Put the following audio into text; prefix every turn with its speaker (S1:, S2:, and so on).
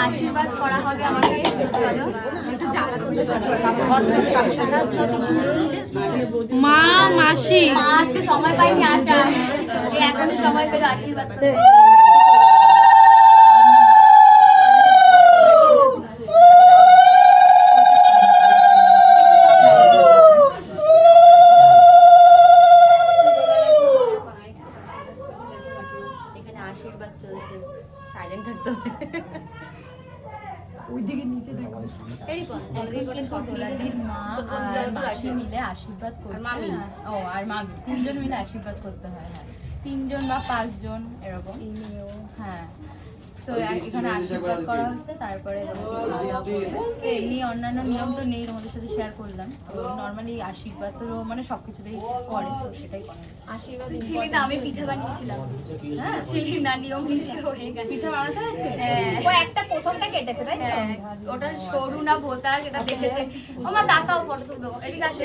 S1: আশীর্বাদ করা হবে আমাকে। চলো
S2: মা মাসি
S1: মা আজকে সময় পাইনি আসা, এখন সময় পেলে আশীর্বাদ করতে।
S3: এখানে আশীর্বাদ চলছে, সাইলেন্ট থাকতে হবে।
S2: ওইদিকে নিচে দেখো। কিন্তু দোলাদির মা আর মাসি মিলে আশীর্বাদ করছে। ও আর মামি, তিনজন মিলে আশীর্বাদ করতে হয়। হ্যাঁ, 3 জন বা 5 জন এরকম। হ্যাঁ, তো এখানে আশীর্বাদ করা হচ্ছে। তারপরে এমনি অন্যান্য নিয়ম তো নেই, তোমাদের সাথে শেয়ার করলাম। তো নর্মালি আশীর্বাদ তো মানে সবকিছুতেই করে, তো সেটাই করে।
S1: আশীর্বাদ ছিলি না, আমি পিঠা বানিয়েছিলাম।
S2: হ্যাঁ,
S1: ছিলি না, নিয়ম নিচে হয়ে গেছে।
S2: পিঠা বানাতে আছে।
S1: হ্যাঁ,
S3: ও একটা প্রথমটা কেটেছে তাই তো?
S1: ওটা সরু না ভোতা, যেটা দেখেছে। আমার দাদাও ফটো তুলবো, এদিকে আসো।